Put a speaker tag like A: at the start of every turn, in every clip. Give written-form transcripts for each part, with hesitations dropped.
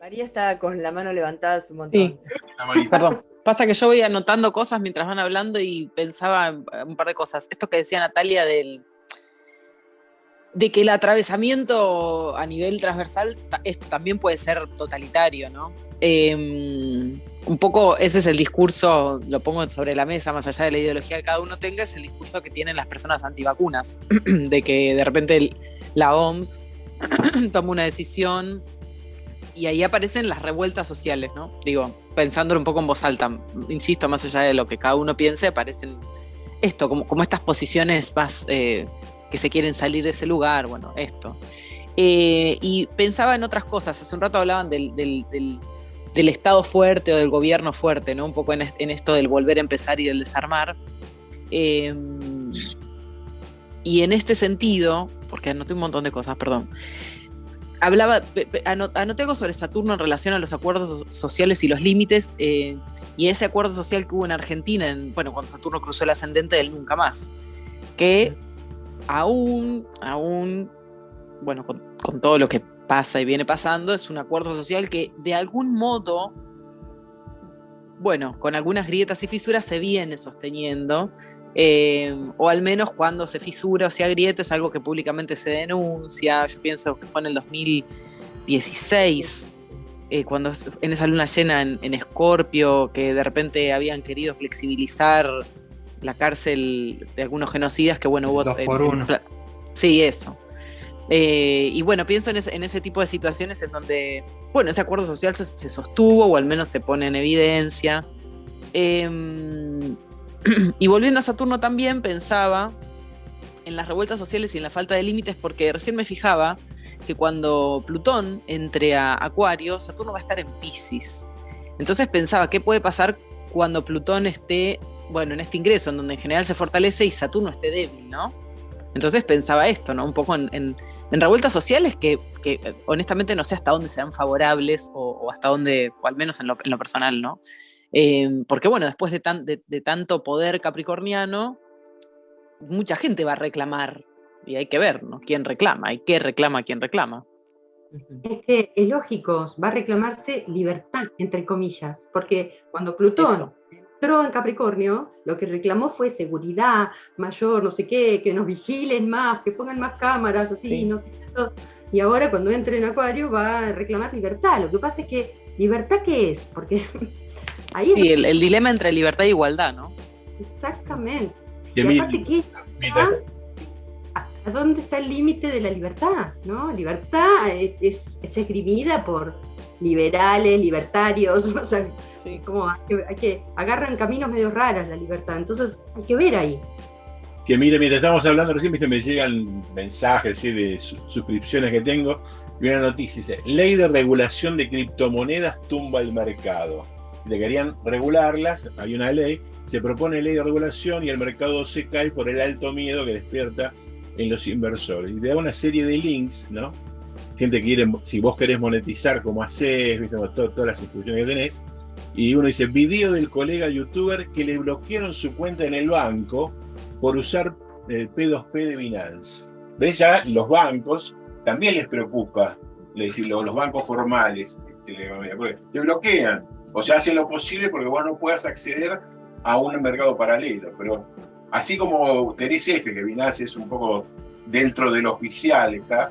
A: María está con la mano levantada hace un
B: Sí,
A: montón.
B: perdón. Pasa que yo voy anotando cosas mientras van hablando y pensaba en un par de cosas. Esto que decía Natalia de que el atravesamiento a nivel transversal esto también puede ser totalitario, ¿no? Un poco ese es el discurso, lo pongo sobre la mesa, más allá de la ideología que cada uno tenga, es el discurso que tienen las personas antivacunas, de que de repente la OMS toma una decisión y ahí aparecen las revueltas sociales, ¿no? Digo, pensándolo un poco en voz alta, insisto, más allá de lo que cada uno piense, aparecen esto, como estas posiciones más que se quieren salir de ese lugar, bueno, esto. Y pensaba en otras cosas, hace un rato hablaban del Estado fuerte o del gobierno fuerte, ¿no? Un poco en esto del volver a empezar y del desarmar. Y en este sentido, porque anoté un montón de cosas, perdón, anoté algo sobre Saturno en relación a los acuerdos sociales y los límites, y ese acuerdo social que hubo en Argentina, cuando Saturno cruzó el ascendente del nunca más, que aún, bueno, con todo lo que pasa y viene pasando, es un acuerdo social que de algún modo, bueno, con algunas grietas y fisuras se viene sosteniendo, o al menos cuando se fisura o se agrieta es algo que públicamente se denuncia. Yo pienso que fue en el 2016, cuando en esa luna llena en Escorpio, que de repente habían querido flexibilizar la cárcel de algunos genocidas, que bueno, hubo...
C: 2x1.
B: Sí, eso. Y bueno, pienso en ese tipo de situaciones en donde, bueno, ese acuerdo social se sostuvo o al menos se pone en evidencia. Y volviendo a Saturno también pensaba en las revueltas sociales y en la falta de límites, porque recién me fijaba que cuando Plutón entre a Acuario, Saturno va a estar en Piscis. Entonces pensaba, ¿qué puede pasar cuando Plutón esté, bueno, en este ingreso, en donde en general se fortalece y Saturno esté débil, ¿no? Entonces pensaba esto, ¿no? Un poco en revueltas sociales que honestamente no sé hasta dónde serán favorables o hasta dónde, o al menos en lo personal, ¿no? Porque bueno, después de tanto poder capricorniano, mucha gente va a reclamar y hay que ver, ¿no? ¿Quién reclama? ¿Y qué reclama quién reclama?
D: Es que es lógico, va a reclamarse libertad, entre comillas, porque cuando Plutón entró en Capricornio, lo que reclamó fue seguridad mayor, no sé qué, que nos vigilen más, que pongan más cámaras, así, sí. No sé qué, y ahora cuando entre en Acuario va a reclamar libertad. Lo que pasa es que, ¿libertad qué es? Porque ahí es...
B: Sí, el dilema entre libertad e igualdad, ¿no?
D: Exactamente. Y aparte, ¿qué ¿a dónde está el límite de la libertad? ¿No? Libertad es esgrimida por liberales, libertarios, o sea, sí. Como hay que agarran caminos medio raros la libertad, entonces hay que ver ahí.
E: Sí, mire, mientras estamos hablando recién, me llegan mensajes ¿sí? de suscripciones que tengo, y una noticia dice: ley de regulación de criptomonedas tumba el mercado. Le querían regularlas, hay una ley, se propone ley de regulación y el mercado se cae por el alto miedo que despierta en los inversores. Y te da una serie de links, ¿no? Gente que quiere, si vos querés monetizar como hacés, ¿viste? Todas las instrucciones que tenés. Y uno dice, video del colega youtuber que le bloquearon su cuenta en el banco por usar el P2P de Binance. ¿Ves? Ya los bancos también les preocupa, los bancos formales, te bloquean. O sea, hacen lo posible porque vos no puedas acceder a un mercado paralelo. Pero así como tenés que Binance es un poco dentro del oficial, ¿está?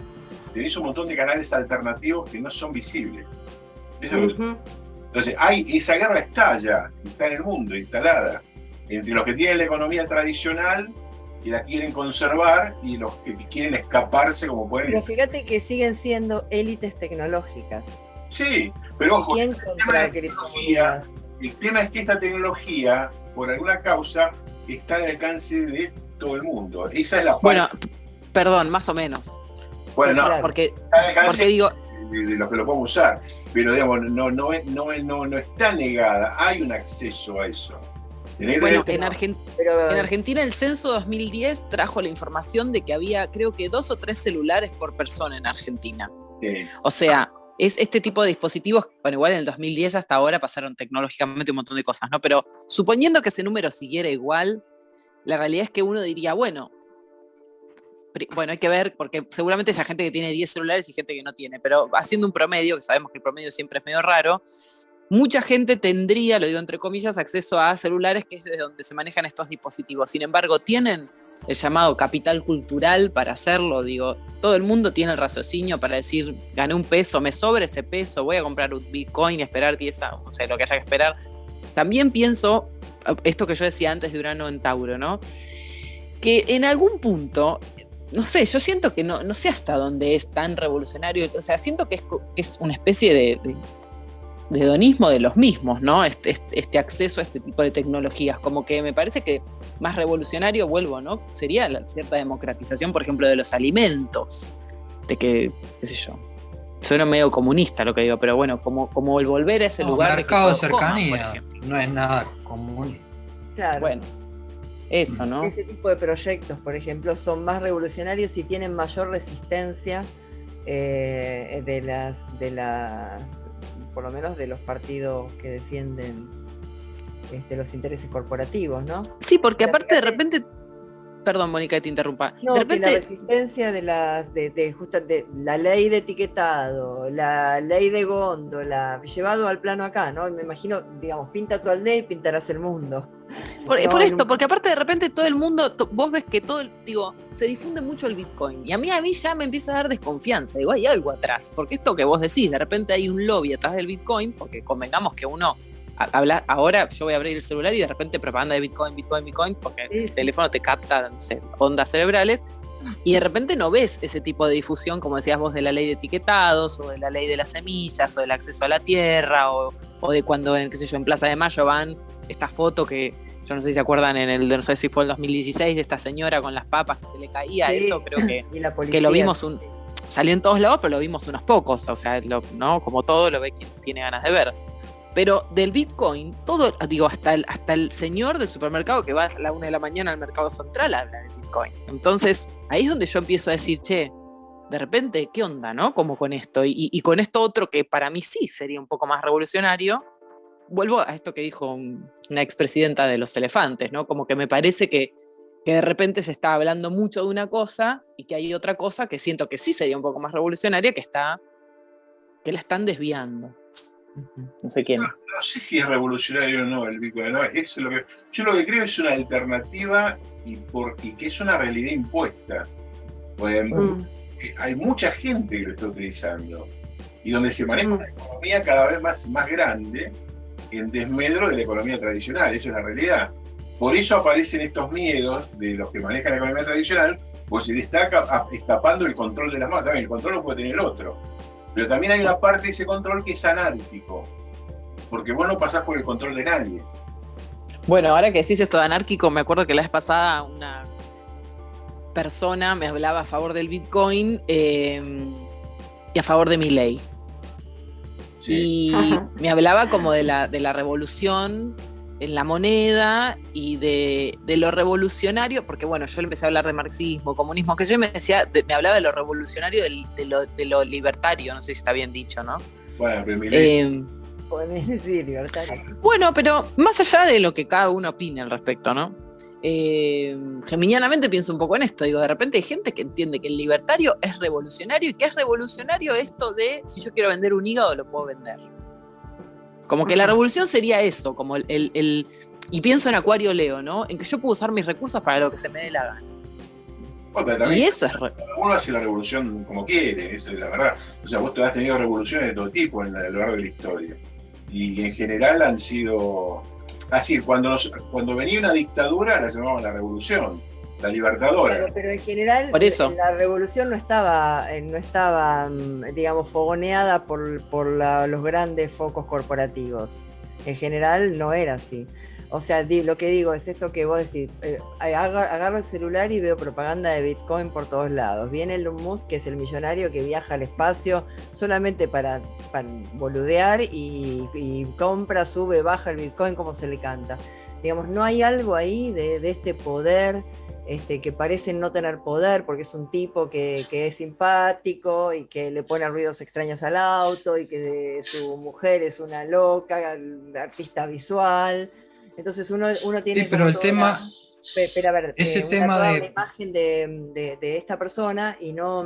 E: Tenés un montón de canales alternativos que no son visibles. Eso Entonces, esa guerra está en el mundo, instalada, entre los que tienen la economía tradicional y la quieren conservar y los que quieren escaparse como pueden.
A: Pero fíjate que siguen siendo élites tecnológicas.
E: Sí, pero ojo,
A: el
E: tema es que esta tecnología, por alguna causa, está al alcance de todo el mundo. Esa es la parte.
B: Bueno, perdón, más o menos.
E: Bueno, no,
A: claro.
E: porque está al alcance
B: porque digo,
E: de los que lo podemos usar, pero digamos, no está negada, hay un acceso a eso.
B: Bueno, en Argentina el censo 2010 trajo la información de que había, creo que 2 o 3 celulares por persona en Argentina.
E: Sí.
B: O sea, es este tipo de dispositivos, bueno, igual en el 2010 hasta ahora pasaron tecnológicamente un montón de cosas, ¿no? Pero suponiendo que ese número siguiera igual, la realidad es que uno diría, bueno, bueno, hay que ver, porque seguramente hay gente que tiene 10 celulares y gente que no tiene, pero haciendo un promedio, que sabemos que el promedio siempre es medio raro, mucha gente tendría, lo digo entre comillas, acceso a celulares, que es desde donde se manejan estos dispositivos. Sin embargo, tienen el llamado capital cultural para hacerlo. Digo, todo el mundo tiene el raciocinio para decir, gané un peso, me sobra ese peso, voy a comprar un Bitcoin y esperar 10 años, no sé, lo que haya que esperar. También pienso, esto que yo decía antes de Urano en Tauro, ¿no? Que en algún punto, no sé, yo siento que no sé hasta dónde es tan revolucionario, o sea, siento que es una especie de hedonismo de los mismos, ¿no? Este acceso a este tipo de tecnologías, como que me parece que más revolucionario, vuelvo, ¿no? Sería la cierta democratización, por ejemplo, de los alimentos, de que, qué sé yo, suena medio comunista lo que digo, pero bueno, como el volver a ese lugar
C: mercado
B: de que todos
C: cercanía,
B: coman, por ejemplo.
C: no es nada común.
A: Claro.
B: Bueno, eso, ¿no?
A: Ese tipo de proyectos, por ejemplo, son más revolucionarios y tienen mayor resistencia de las, por lo menos de los partidos que defienden los intereses corporativos, ¿no?
B: Sí, porque aparte de repente, perdón, Mónica, que te interrumpa.
A: No,
B: de repente,
A: que la resistencia de la ley de etiquetado, la ley de góndola, llevado al plano acá, ¿no? Me imagino, digamos, pinta tu aldea y pintarás el mundo.
B: por esto, porque aparte de repente todo el mundo, vos ves que se difunde mucho el Bitcoin, y a mí ya me empieza a dar desconfianza, digo, hay algo atrás, porque esto que vos decís, de repente hay un lobby atrás del Bitcoin, porque convengamos que uno habla, ahora yo voy a abrir el celular y de repente propaganda de Bitcoin, porque el teléfono te capta, no sé, ondas cerebrales, y de repente no ves ese tipo de difusión, como decías vos, de la ley de etiquetados, o de la ley de las semillas, o del acceso a la tierra, o de cuando, qué sé yo, en Plaza de Mayo van esta foto que yo no sé si se acuerdan no sé si fue el 2016, de esta señora con las papas que se le caía, sí. Eso creo que lo vimos, salió en todos lados, pero lo vimos unos pocos, o sea, ¿no? Como todo lo ve quien tiene ganas de ver. Pero del Bitcoin, todo, digo, hasta el señor del supermercado que va a la 1 de la mañana al mercado central habla del Bitcoin. Entonces, ahí es donde yo empiezo a decir, che, de repente, ¿qué onda, no? Como con esto, y con esto otro que para mí sí sería un poco más revolucionario. Vuelvo a esto que dijo una expresidenta de los elefantes, ¿no? Como que me parece que de repente se está hablando mucho de una cosa y que hay otra cosa que siento que sí sería un poco más revolucionaria, que la están desviando. No sé quién.
E: No sé si es revolucionario o no el Bitcoin, ¿no? Yo lo que creo es una alternativa y que es una realidad impuesta. Hay mucha gente que lo está utilizando y donde se maneja una economía cada vez más grande en desmedro de la economía tradicional, eso es la realidad. Por eso aparecen estos miedos de los que manejan la economía tradicional, pues se le está escapando el control de las manos. También el control lo puede tener el otro, pero también hay una parte de ese control que es anárquico, porque vos no pasás por el control de nadie.
B: Bueno, ahora que decís esto de anárquico, me acuerdo que la vez pasada una persona me hablaba a favor del Bitcoin y a favor de mi ley. Sí. Y me hablaba como de la revolución en la moneda y de lo revolucionario, porque bueno, yo le empecé a hablar de marxismo, comunismo, que yo me hablaba de lo revolucionario, de lo libertario, no sé si está bien dicho, ¿no?
E: Bueno, pero
A: podés decir libertario.
B: Bueno, pero más allá de lo que cada uno opine al respecto, ¿no? Geminianamente pienso un poco en esto, digo, de repente hay gente que entiende que el libertario es revolucionario y que es revolucionario esto de si yo quiero vender un hígado lo puedo vender. Como que la revolución sería eso, como y pienso en Acuario Leo, ¿no? En que yo puedo usar mis recursos para lo que se me dé la gana.
E: Bueno,
B: y eso es
E: uno hace la revolución como quiere, eso es la verdad. O sea, vos te has tenido revoluciones de todo tipo a lo largo de la historia. Y en general han sido así, cuando venía una dictadura la llamaban la revolución, la libertadora.
A: Claro, pero en general
B: por eso
A: la revolución no estaba digamos, fogoneada por los grandes focos corporativos. En general no era así. O sea, lo que digo es esto que vos decís, agarro el celular y veo propaganda de Bitcoin por todos lados. Viene Elon Musk, que es el millonario que viaja al espacio solamente para boludear y compra, sube, baja el Bitcoin como se le canta. Digamos, no hay algo ahí de este poder que parece no tener poder porque es un tipo que es simpático y que le pone ruidos extraños al auto y que su mujer es una loca, artista visual. Entonces uno tiene...
C: Sí, pero el tema
A: Pero a ver,
C: ese
A: una,
C: tema
A: toda
C: de...
A: una imagen de esta persona y no,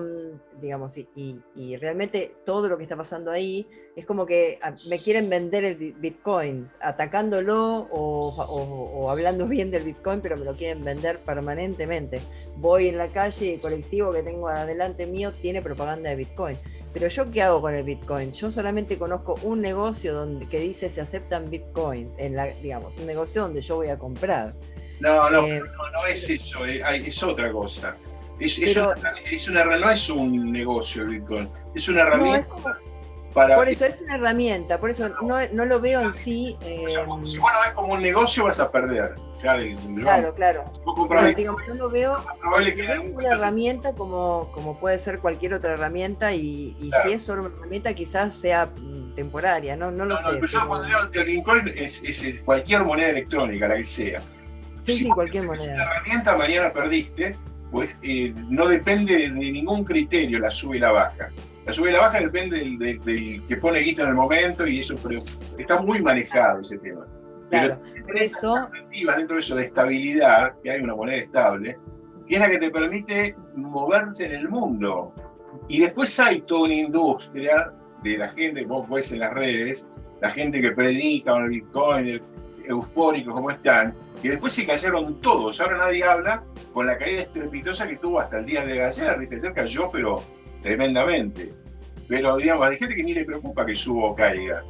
A: digamos, y realmente todo lo que está pasando ahí es como que me quieren vender el Bitcoin, atacándolo o hablando bien del Bitcoin, pero me lo quieren vender permanentemente. Voy en la calle y el colectivo que tengo adelante mío tiene propaganda de Bitcoin. Pero yo, ¿qué hago con el Bitcoin? Yo solamente conozco un negocio que dice se aceptan Bitcoin, digamos, un negocio donde yo voy a comprar.
E: No es eso, es otra cosa. No es un negocio el Bitcoin, es una herramienta para...
A: Por eso es una herramienta, por eso no lo veo en sí.
E: O sea, si vos lo ves como un negocio vas a perder.
A: Claro. Digamos, yo lo veo como una herramienta como puede ser cualquier otra herramienta y claro. Si es solo una herramienta quizás sea temporaria, no lo sé.
E: Pero yo cuando digo el Bitcoin es cualquier moneda electrónica, la que sea.
A: Sí, cualquier moneda.
E: La herramienta mañana perdiste, pues no depende de ningún criterio la sube y la baja. La sube y la baja depende del que pone guita en el momento y eso, pero está muy manejado ese tema.
A: Claro,
E: pero
A: por eso...
E: dentro de eso de estabilidad, que hay una moneda estable, que es la que te permite moverte en el mundo. Y después hay toda una industria de la gente, vos ves en las redes, la gente que predica con el Bitcoin, eufóricos como están, y después se cayeron todos. Ahora nadie habla con la caída estrepitosa que tuvo hasta el día de ayer. Ayer cayó, pero tremendamente. Pero, digamos, hay gente que ni le preocupa que suba o caiga.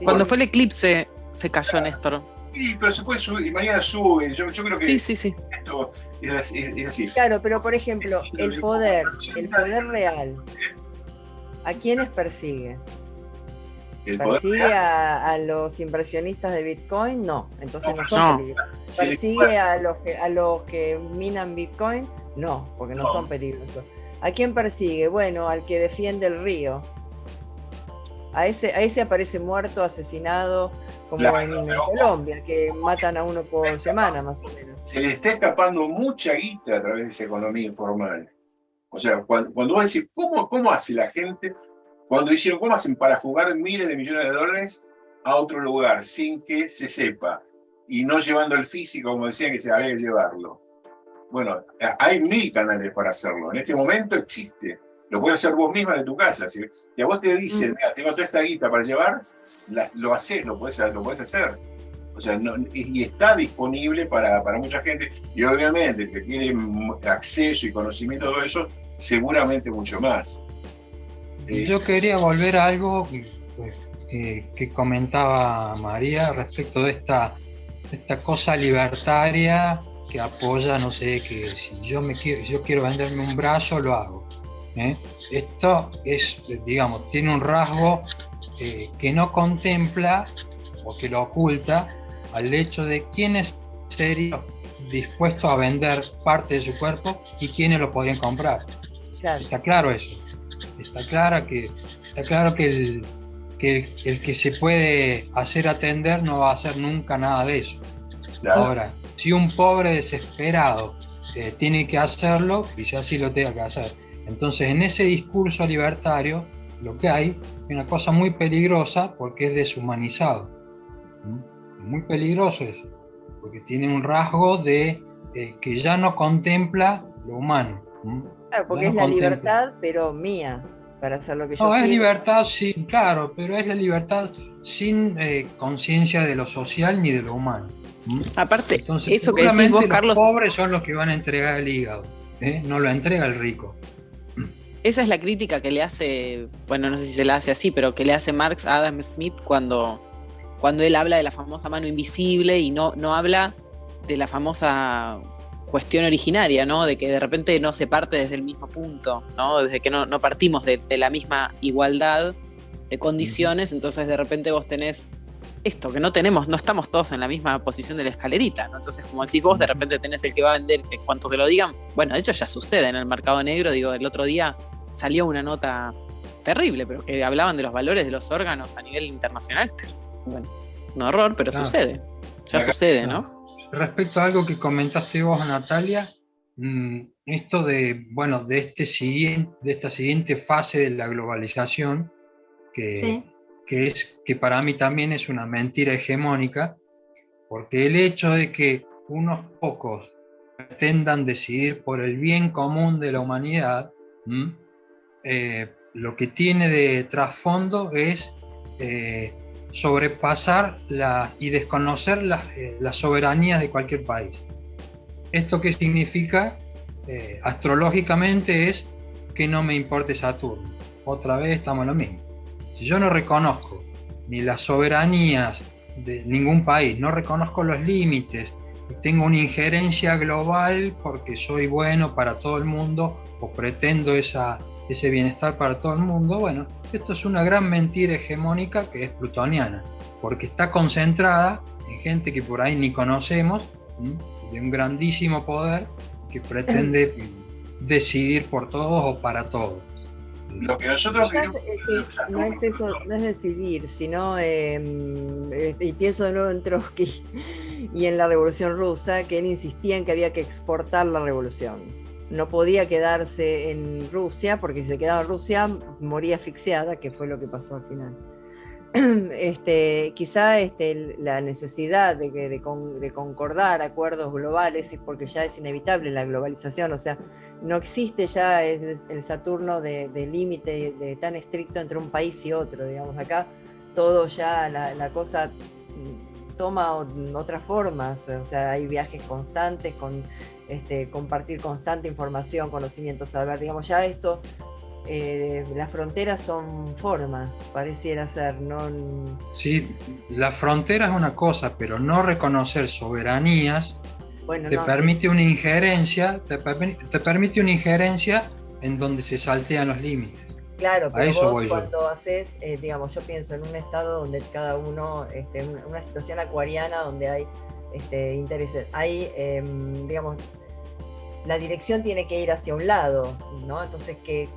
B: Cuando fue el eclipse, se cayó, Néstor.
E: Sí, pero se puede subir, y mañana sube. Yo creo que
B: sí.
E: Esto es así.
A: Claro, pero por ejemplo, el poder real, ¿a quiénes persigue? ¿Persigue a los inversionistas de Bitcoin? No, entonces no son peligrosos. ¿Persigue a los que minan Bitcoin? No, porque no son peligrosos. ¿A quién persigue? Bueno, al que defiende el río. A ese aparece muerto, asesinado, como en Colombia, que matan a uno por semana más o menos.
E: Se le está escapando mucha guita a través de esa economía informal. O sea, cuando vos decís, ¿cómo hace la gente? Cuando dijeron, ¿cómo hacen para fugar miles de millones de dólares a otro lugar sin que se sepa? Y no llevando el físico, como decían que se había que llevarlo. Bueno, hay 1000 canales para hacerlo. En este momento existe. Lo puedes hacer vos misma de tu casa. Si a vos te dicen, mira, tengo toda esta guita para llevar, lo haces, lo podés hacer. O sea, y está disponible para mucha gente. Y obviamente, el que tiene acceso y conocimiento de todo eso, seguramente mucho más.
C: Yo quería volver a algo que comentaba María respecto de esta cosa libertaria que apoya, no sé, que si yo quiero venderme un brazo, lo hago. Esto es, digamos, tiene un rasgo que no contempla o que lo oculta al hecho de quiénes serían dispuestos a vender parte de su cuerpo y quiénes lo podrían comprar.
A: Claro.
C: Está claro eso. Está claro que el que se puede hacer atender no va a hacer nunca nada de eso. Claro. Ahora, si un pobre desesperado tiene que hacerlo, quizás sí lo tenga que hacer. Entonces, en ese discurso libertario, lo que hay es una cosa muy peligrosa porque es deshumanizado. Muy peligroso eso, porque tiene un rasgo de que ya no contempla lo humano.
A: Claro, porque es la libertad, pero mía, para hacer lo que yo
C: quiero.
A: No,
C: es libertad, sí, claro, pero es la libertad sin conciencia de lo social ni de lo humano.
B: Aparte,
C: entonces,
B: eso que decís vos, Carlos...
C: Los pobres son los que van a entregar el hígado, no lo entrega el rico.
B: Esa es la crítica que le hace, bueno, no sé si se la hace así, pero que le hace Marx a Adam Smith cuando él habla de la famosa mano invisible y no habla de la famosa cuestión originaria, ¿no? De que de repente no se parte desde el mismo punto, ¿no? Desde que no partimos de la misma igualdad de condiciones, entonces de repente vos tenés esto, que no estamos todos en la misma posición de la escalerita, ¿no? Entonces, como decís vos, de repente tenés el que va a vender, cuanto se lo digan, bueno, de hecho ya sucede en el mercado negro, digo, el otro día salió una nota terrible, pero que hablaban de los valores de los órganos a nivel internacional. Bueno, un horror, pero sucede, ya sucede, ¿no?
C: Respecto a algo que comentaste vos, Natalia, esto de esta siguiente fase de la globalización, que para mí también es una mentira hegemónica, porque el hecho de que unos pocos pretendan decidir por el bien común de la humanidad, lo que tiene de trasfondo es sobrepasar y desconocer las soberanías de cualquier país. ¿Esto qué significa? Astrológicamente es que no me importe Saturno. Otra vez estamos en lo mismo. Si yo no reconozco ni las soberanías de ningún país, no reconozco los límites, tengo una injerencia global porque soy bueno para todo el mundo o pretendo ese bienestar para todo el mundo, bueno, esto es una gran mentira hegemónica que es plutoniana, porque está concentrada en gente que por ahí ni conocemos, de un grandísimo poder que pretende decidir por todos o para todos.
E: Lo que nosotros
A: no es eso, no es decidir, sino, y pienso de nuevo en Trotsky y en la Revolución Rusa, que él insistía en que había que exportar la revolución. No podía quedarse en Rusia, porque si se quedaba en Rusia moría asfixiada, que fue lo que pasó al final. Quizá la necesidad de concordar acuerdos globales es porque ya es inevitable la globalización, o sea, no existe ya el Saturno de límite tan estricto entre un país y otro, digamos, acá todo ya, la cosa toma otras formas, o sea, hay viajes constantes, compartir constante información, conocimiento, saber, digamos, ya esto, las fronteras son formas, pareciera ser, ¿no?
C: Sí, la frontera es una cosa, pero no reconocer soberanías te permite una injerencia, te permite una injerencia en donde se saltean los límites.
A: Claro, pero vos cuando haces, digamos, yo pienso en un estado donde cada uno, una situación acuariana donde hay intereses, hay, digamos, la dirección tiene que ir hacia un lado, ¿no? Entonces, ¿qué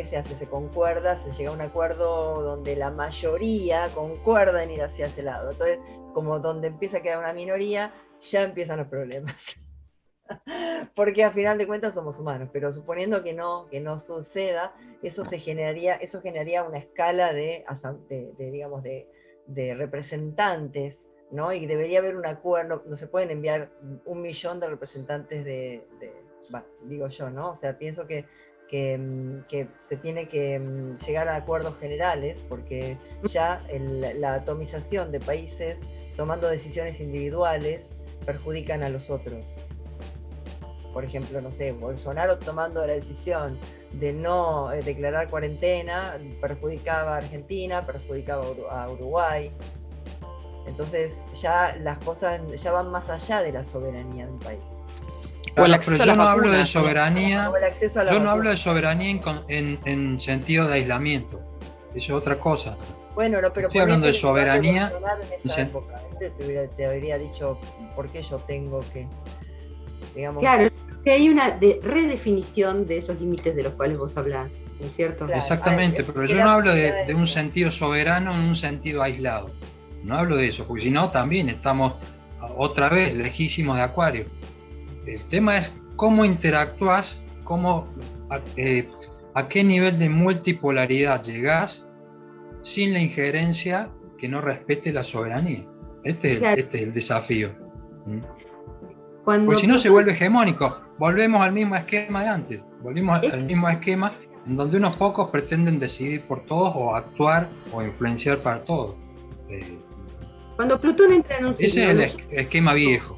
A: se hace? Se concuerda, se llega a un acuerdo donde la mayoría concuerda en ir hacia ese lado. Entonces, como donde empieza a quedar una minoría, ya empiezan los problemas. Porque a final de cuentas somos humanos, pero suponiendo que no suceda, eso generaría una escala de representantes, ¿no? Y debería haber un acuerdo, no se pueden enviar 1 millón de representantes digo yo, ¿no? O sea, pienso que se tiene que llegar a acuerdos generales, porque ya la atomización de países tomando decisiones individuales perjudican a los otros. Por ejemplo, no sé, Bolsonaro tomando la decisión de no declarar cuarentena perjudicaba a Argentina, perjudicaba a Uruguay. Entonces ya las cosas ya van más allá de la soberanía de un país.
C: Claro, pero yo no hablo de soberanía, yo no hablo de soberanía en sentido de aislamiento, eso es otra cosa.
A: Bueno, pero
C: estoy hablando de soberanía.
A: En esa época, te habría dicho por qué yo tengo que, digamos.
D: Claro, que hay una redefinición de esos límites de los cuales vos hablás, ¿no es cierto?
C: Claro, exactamente, pero yo no hablo de un sentido soberano en un sentido aislado. No hablo de eso, porque si no también estamos otra vez lejísimos de Acuario. El tema es cómo interactúas, a qué nivel de multipolaridad llegás sin la injerencia que no respete la soberanía. Este es el desafío. Porque si no se vuelve hegemónico, volvemos al mismo esquema de antes, volvemos al mismo esquema en donde unos pocos pretenden decidir por todos o actuar o influenciar para todos.
D: Cuando Plutón entra en un signo...
C: Ese es el esquema viejo.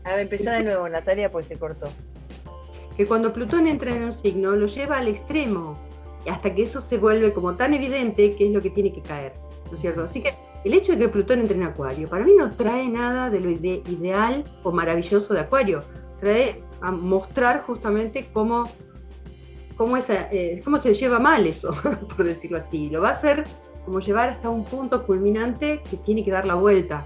A: A ver, empezá de nuevo, Natalia, pues se cortó.
D: Que cuando Plutón entra en un signo, lo lleva al extremo, hasta que eso se vuelve como tan evidente que es lo que tiene que caer, ¿no es cierto? Así que el hecho de que Plutón entre en Acuario, para mí no trae nada de lo ideal o maravilloso de Acuario, trae a mostrar justamente cómo se lleva mal eso, por decirlo así. Lo va a hacer como llevar hasta un punto culminante que tiene que dar la vuelta.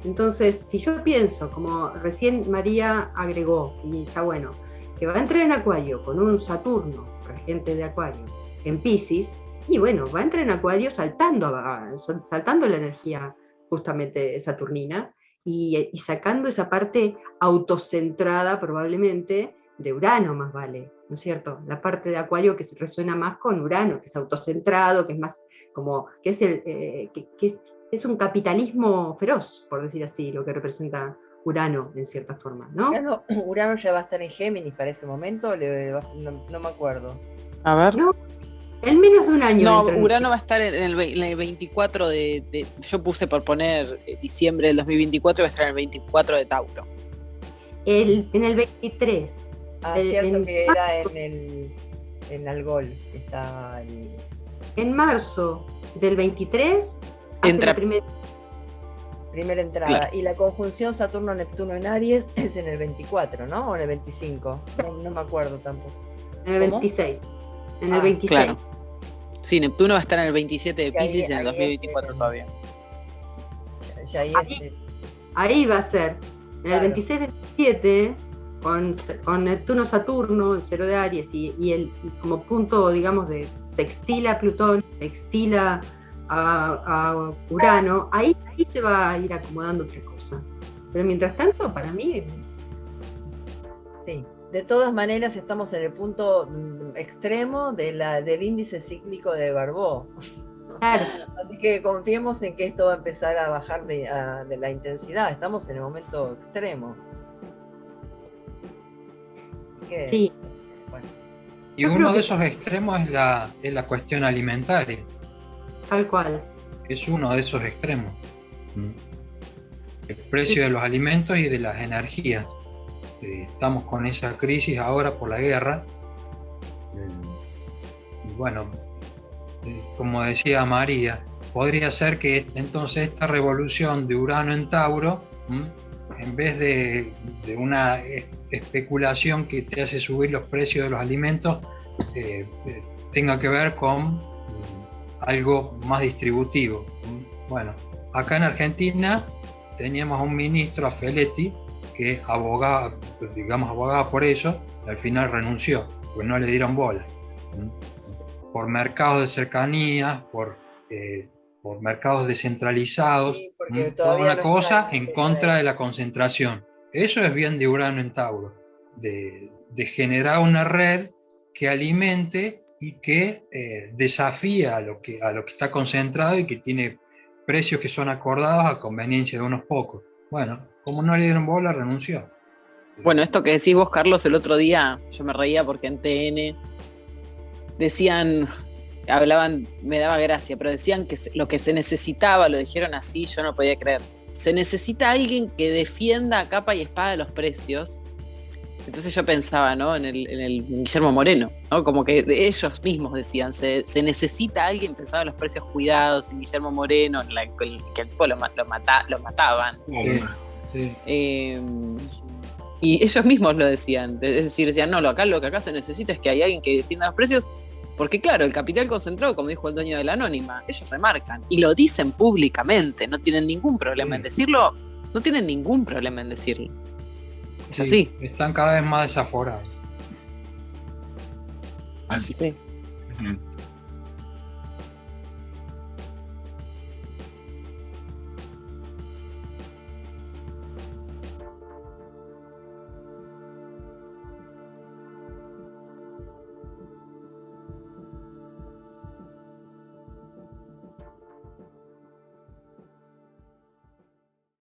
D: Entonces, si yo pienso, como recién María agregó, y está bueno, que va a entrar en Acuario con un Saturno, regente de Acuario, en Piscis, y bueno, va a entrar en Acuario saltando la energía justamente saturnina y sacando esa parte autocentrada probablemente de Urano, más vale, ¿no es cierto? La parte de Acuario que resuena más con Urano, que es autocentrado, que es más como, que es un capitalismo feroz, por decir así, lo que representa Urano, en cierta forma, ¿no?
A: Urano ya va a estar en Géminis para ese momento, no me acuerdo.
B: A ver.
D: No, en menos de un año.
B: No, Urano va a estar en el 24 yo puse por poner diciembre del 2024, va a estar en el 24 de Tauro.
D: En el 23.
A: Cierto que era en Algol, que estaba ahí.
D: En marzo del 23
B: entra
D: la primera
A: entrada.
B: Claro.
A: Y la conjunción Saturno-Neptuno en Aries es en el 24, ¿no? O en el 25. No me acuerdo tampoco.
D: En el 26. En el 26.
B: Claro. Sí, Neptuno va a estar en el 27 de Piscis y en el
A: ahí
B: 2024 todavía.
A: Ya
D: Ahí va a ser. En el 26-27, con Neptuno-Saturno, el 0 de Aries, y como punto, digamos, de sextila a Plutón, sextila a Urano, ahí se va a ir acomodando otra cosa. Pero mientras tanto, para mí...
A: Sí. De todas maneras, estamos en el punto extremo del índice cíclico de Barbault.
D: Claro.
A: Así que confiemos en que esto va a empezar a bajar de la intensidad. Estamos en el momento extremo.
D: Sí.
A: Bueno.
C: Y uno de esos extremos es la cuestión alimentaria.
D: Tal cual.
C: Es uno de esos extremos. El precio de los alimentos y de las energías. Estamos con esa crisis ahora por la guerra. Y bueno, como decía María, podría ser que entonces esta revolución de Urano en Tauro, en vez de una especulación que te hace subir los precios de los alimentos, tenga que ver con algo más distributivo. Bueno, acá en Argentina teníamos a un ministro, a Feletti, que abogaba por eso, y al final renunció, porque no le dieron bola. Por mercados de cercanía, por mercados descentralizados,
A: Sí,
C: toda una cosa en contra de la concentración. Eso es bien de Urano en Tauro, de generar una red que alimente y que desafía a lo que está concentrado y que tiene precios que son acordados a conveniencia de unos pocos. Bueno, como no le dieron bola, renunció.
B: Bueno, esto que decís vos, Carlos, el otro día, yo me reía porque en TN decían, hablaban, me daba gracia, pero decían que lo que se necesitaba, lo dijeron así, yo no podía creer. Se necesita alguien que defienda a capa y espada los precios. Entonces yo pensaba, ¿no? en el Guillermo Moreno, ¿no? Como que ellos mismos decían, se necesita alguien, pensaba en los precios cuidados, en Guillermo Moreno, que el tipo lo mataban.
C: Sí.
B: Y ellos mismos lo decían, es decir, decían, no, lo que acá se necesita es que haya alguien que defienda los precios, porque claro, el capital concentrado, como dijo el dueño de la Anónima, ellos remarcan, y lo dicen públicamente, no tienen ningún problema en decirlo, no tienen ningún problema en decirlo. Es así.
C: Están cada vez más desaforados.
E: Así.
B: Sí.